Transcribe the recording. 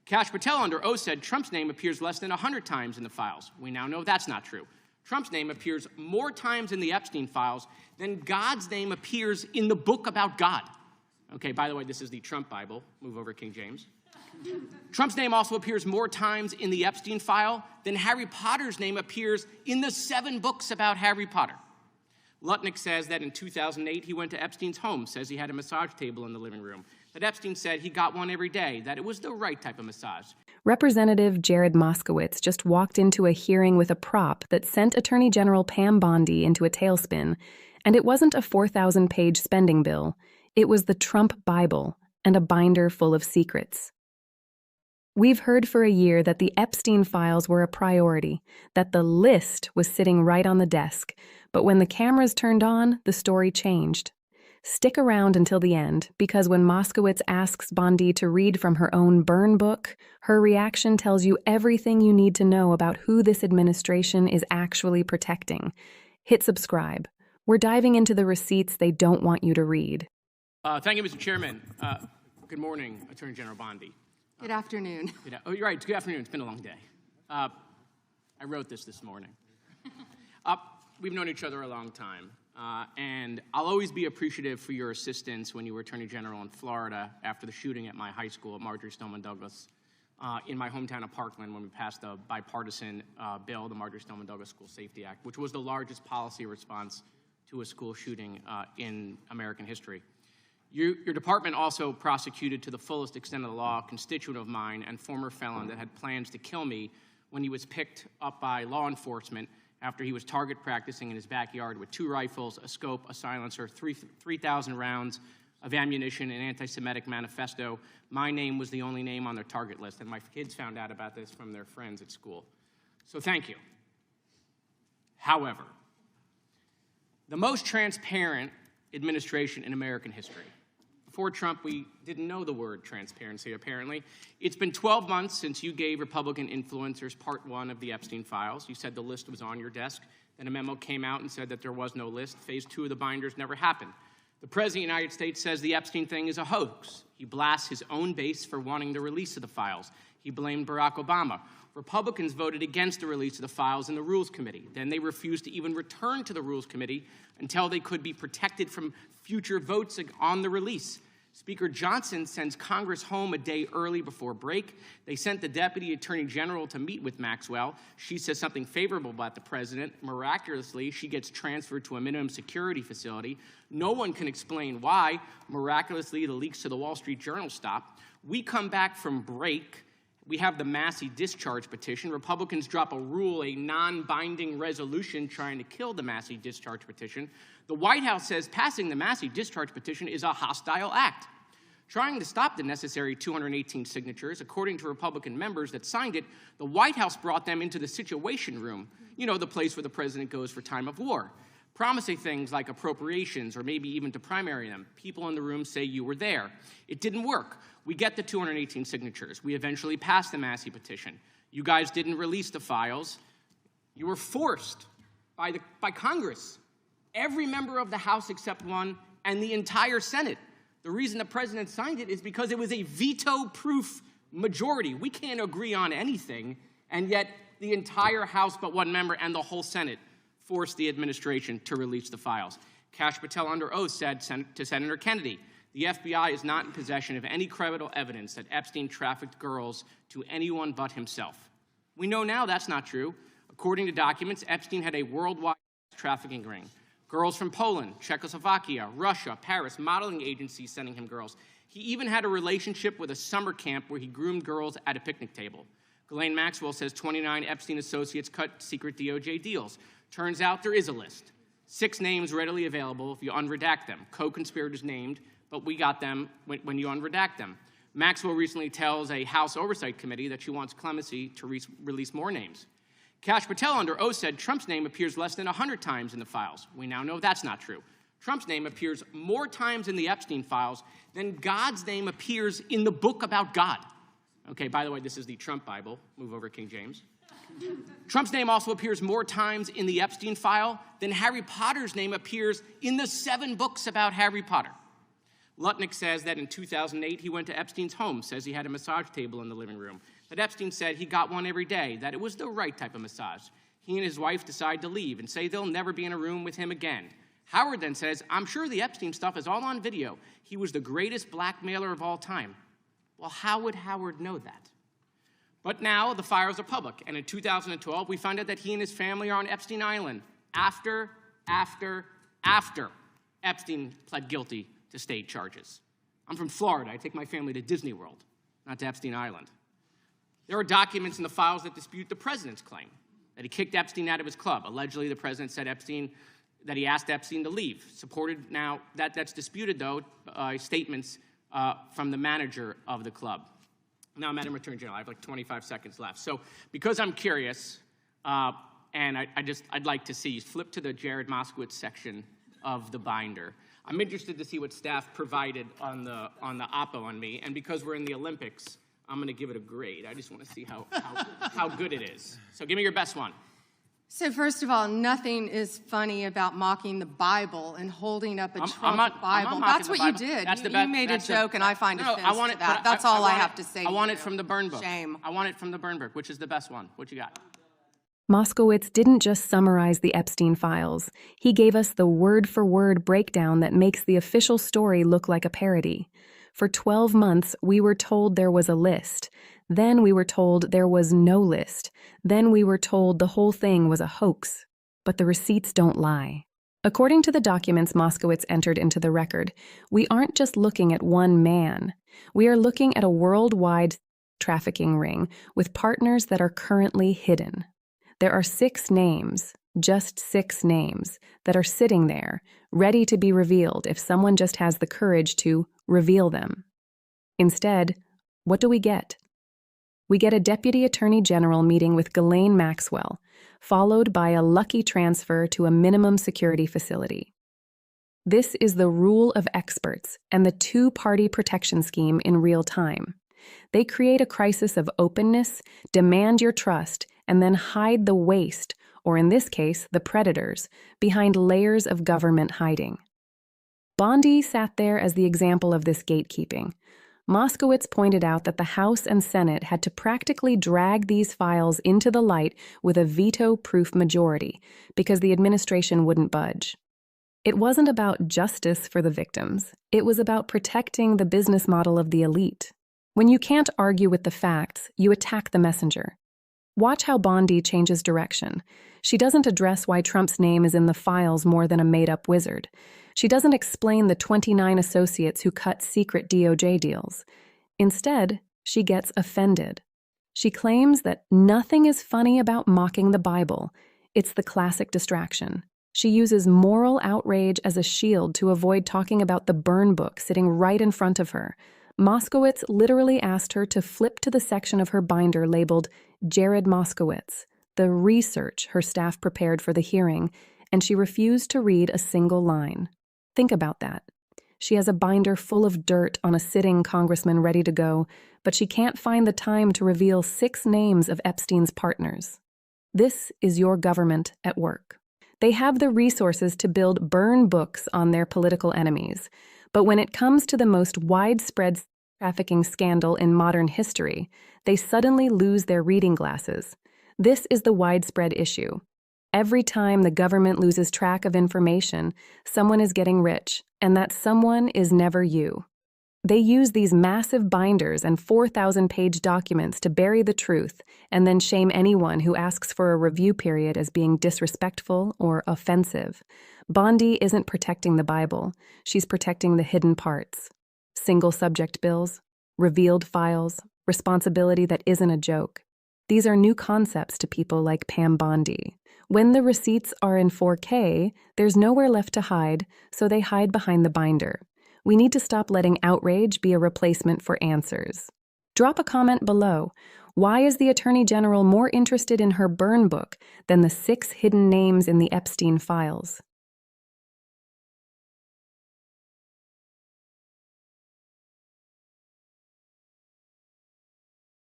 Kash Patel under oath said Trump's name appears less than 100 times in the files. We now know that's not true. Trump's name appears more times in the Epstein files than God's name appears in the book about God. Okay, by the way, this is the Trump Bible. Move over, King James. Trump's name also appears more times in the Epstein file than Harry Potter's name appears in the 7 books about Harry Potter. Lutnick says that in 2008, he went to Epstein's home, says he had a massage table in the living room, that Epstein said he got one every day, that it was the right type of massage. Representative Jared Moskowitz just walked into a hearing with a prop that sent Attorney General Pam Bondi into a tailspin, and it wasn't a 4,000-page spending bill. It was the Trump Bible and a binder full of secrets. We've heard for a year that the Epstein files were a priority, that the list was sitting right on the desk, but when the cameras turned on, the story changed. Stick around until the end, because when Moskowitz asks Bondi to read from her own burn book, her reaction tells you everything you need to know about who this administration is actually protecting. Hit subscribe. We're diving into the receipts they don't want you to read. Thank you, Mr. Chairman. Good morning, Attorney General Bondi. Good afternoon. Oh, you're right. Good afternoon. It's been a long day. I wrote this morning. We've known each other a long time, and I'll always be appreciative for your assistance when you were Attorney General in Florida after the shooting at my high school at Marjory Stoneman Douglas in my hometown of Parkland when we passed a bipartisan bill, the Marjory Stoneman Douglas School Safety Act, which was the largest policy response to a school shooting in American history. Your department also prosecuted to the fullest extent of the law a constituent of mine and former felon that had plans to kill me when he was picked up by law enforcement after he was target practicing in his backyard with 2 rifles, a scope, a silencer, 3,000 rounds of ammunition, an anti-Semitic manifesto. My name was the only name on their target list, and my kids found out about this from their friends at school. So thank you. However, the most transparent administration in American history. Before Trump, we didn't know the word transparency, apparently. It's been 12 months since you gave Republican influencers part 1 of the Epstein files. You said the list was on your desk. Then a memo came out and said that there was no list. Phase 2 of the binders never happened. The President of the United States says the Epstein thing is a hoax. He blasts his own base for wanting the release of the files. He blamed Barack Obama. Republicans voted against the release of the files in the Rules Committee. Then they refused to even return to the Rules Committee until they could be protected from future votes on the release. Speaker Johnson sends Congress home a day early before break. They sent the Deputy Attorney General to meet with Maxwell. She says something favorable about the president. Miraculously, she gets transferred to a minimum security facility. No one can explain why. Miraculously, the leaks to the Wall Street Journal stop. We come back from break. We have the Massey discharge petition. Republicans drop a rule, a non-binding resolution trying to kill the Massey discharge petition. The White House says passing the Massey discharge petition is a hostile act. Trying to stop the necessary 218 signatures, according to Republican members that signed it, the White House brought them into the Situation Room, you know, the place where the president goes for time of war, promising things like appropriations or maybe even to primary them. People in the room say you were there. It didn't work. We get the 218 signatures. We eventually passed the Massey petition. You guys didn't release the files. You were forced by Congress, every member of the House except one, and the entire Senate. The reason the president signed it is because it was a veto-proof majority. We can't agree on anything, and yet the entire House but one member and the whole Senate forced the administration to release the files. Kash Patel under oath said to Senator Kennedy, the FBI is not in possession of any credible evidence that Epstein trafficked girls to anyone but himself. We know now that's not true. According to documents, Epstein had a worldwide trafficking ring. Girls from Poland, Czechoslovakia, Russia, Paris, modeling agencies sending him girls. He even had a relationship with a summer camp where he groomed girls at a picnic table. Ghislaine Maxwell says 29 Epstein associates cut secret DOJ deals. Turns out there is a list. 6 names readily available if you unredact them. Co-conspirators named, but we got them when you unredact them. Maxwell recently tells a House Oversight Committee that she wants clemency to release more names. Kash Patel under oath said Trump's name appears less than 100 times in the files. We now know that's not true. Trump's name appears more times in the Epstein files than God's name appears in the book about God. Okay, by the way, this is the Trump Bible. Move over, King James. Trump's name also appears more times in the Epstein file than Harry Potter's name appears in the 7 books about Harry Potter. Lutnick says that in 2008 he went to Epstein's home, says he had a massage table in the living room, that Epstein said he got one every day, that it was the right type of massage. He and his wife decide to leave and say they'll never be in a room with him again. Howard then says, I'm sure the Epstein stuff is all on video. He was the greatest blackmailer of all time. Well, how would Howard know that? But now the files are public, and in 2012 we find out that he and his family are on Epstein Island after Epstein pled guilty to state charges. I'm from Florida. I take my family to Disney World, not to Epstein Island. There are documents in the files that dispute the president's claim that he kicked Epstein out of his club. Allegedly, the president said that he asked Epstein to leave. Supported now, that's disputed, though, statements from the manager of the club. Now, Madam Attorney General, I have like 25 seconds left. So because I'm curious, and I'd like to see you flip to the Jared Moskowitz section of the binder. I'm interested to see what staff provided on the oppo on me, and because we're in the Olympics, I'm going to give it a grade. I just want to see how good it is. So give me your best one. So first of all, nothing is funny about mocking the Bible and holding up a Trump Bible. That's what you did. You made a joke, and I find offense to that. That's all I have to say. I want it from the burn book. Shame. I want it from the burn book. Which is the best one? What you got? Moskowitz didn't just summarize the Epstein files. He gave us the word-for-word breakdown that makes the official story look like a parody. For 12 months, we were told there was a list. Then we were told there was no list. Then we were told the whole thing was a hoax. But the receipts don't lie. According to the documents Moskowitz entered into the record, we aren't just looking at one man. We are looking at a worldwide trafficking ring with partners that are currently hidden. There are 6 names, just 6 names, that are sitting there, ready to be revealed if someone just has the courage to reveal them. Instead, what do we get? We get a Deputy Attorney General meeting with Ghislaine Maxwell, followed by a lucky transfer to a minimum security facility. This is the rule of experts and the 2-party protection scheme in real time. They create a crisis of openness, demand your trust, and then hide the waste, or in this case, the predators, behind layers of government hiding. Bondi sat there as the example of this gatekeeping. Moskowitz pointed out that the House and Senate had to practically drag these files into the light with a veto-proof majority because the administration wouldn't budge. It wasn't about justice for the victims. It was about protecting the business model of the elite. When you can't argue with the facts, you attack the messenger. Watch how Bondi changes direction. She doesn't address why Trump's name is in the files more than a made-up wizard. She doesn't explain the 29 associates who cut secret DOJ deals. Instead, she gets offended. She claims that nothing is funny about mocking the Bible. It's the classic distraction. She uses moral outrage as a shield to avoid talking about the burn book sitting right in front of her. Moskowitz literally asked her to flip to the section of her binder labeled Jared Moskowitz, the research her staff prepared for the hearing, and she refused to read a single line. Think about that. She has a binder full of dirt on a sitting congressman ready to go, but she can't find the time to reveal 6 names of Epstein's partners. This is your government at work. They have the resources to build burn books on their political enemies, but when it comes to the most widespread trafficking scandal in modern history, they suddenly lose their reading glasses. This is the widespread issue. Every time the government loses track of information, someone is getting rich, and that someone is never you. They use these massive binders and 4,000-page documents to bury the truth and then shame anyone who asks for a review period as being disrespectful or offensive. Bondi isn't protecting the Bible. She's protecting the hidden parts. Single subject bills, revealed files, responsibility that isn't a joke. These are new concepts to people like Pam Bondi. When the receipts are in 4K, there's nowhere left to hide, so they hide behind the binder. We need to stop letting outrage be a replacement for answers. Drop a comment below. Why is the Attorney General more interested in her burn book than the 6 hidden names in the Epstein files?